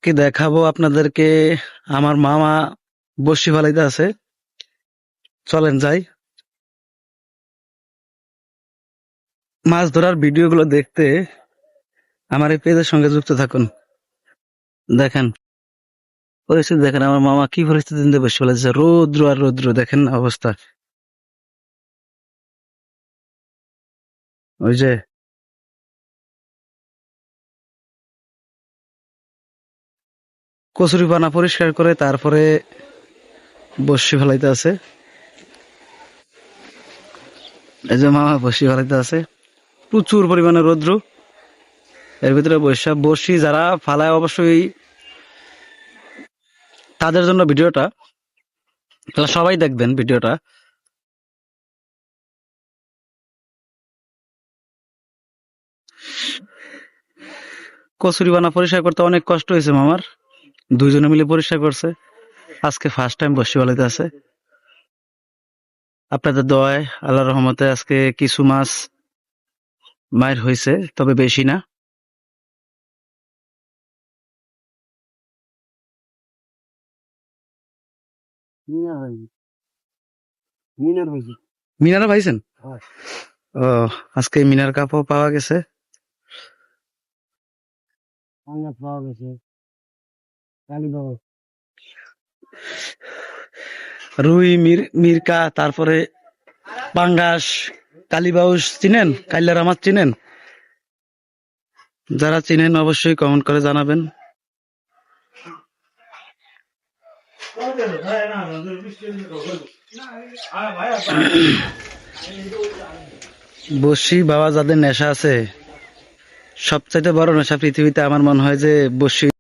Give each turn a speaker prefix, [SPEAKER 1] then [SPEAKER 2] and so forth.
[SPEAKER 1] কি দেখাবো আপনাদেরকে, আমার মামা বসি ফালাইতে আছে। চলেন যাই। মাছ ধরার ভিডিওগুলো দেখতে আমার এই পেজের সঙ্গে যুক্ত থাকুন। দেখেন পরিস্থিতি, দেখেন আমার মামা কি পরিস্থিতি নিয়ে বসে ফেলেছে। রৌদ্র আর রৌদ্র, দেখেন না অবস্থা। ওই যে কচুরি পানা পরিষ্কার করে তারপরে বসি ফেলাইতে আছে। এই যে মামা বসি ফেলাইতে আছে, প্রচুর পরিমাণে রৌদ্র। এর ভিতরে বসি যারা ফালায় অবশ্যই তাদের জন্য ভিডিওটা, তাহলে সবাই দেখবেন ভিডিওটা। কচুরি পানা পরিষ্কার করতে অনেক কষ্ট হয়েছে মামার, দুইজনে মিলে পরিষ্কার করছে। আজকে ফার্স্ট টাইম বসি ফেলাইতে আছে। আপনাদের দোয়ায় আল্লাহর রহমতে আজকে কিছু মাছ মায়ের হয়েছে, তবে বেশি না। মিনারা পাইছেন? ও, আজকে মিনার কাপও পাওয়া গেছে। রুই, মিরকা, তারপরে পাঙ্গাস, কালীবাউস চিনেন? কাইল্লার মাছ চিনেন? যারা চিনেন অবশ্যই কমেন্ট করে জানাবেন। বসি বাবা যাদের নেশা আছে, সবচাইতে বড় নেশা পৃথিবীতে আমার মনে হয় যে বসি।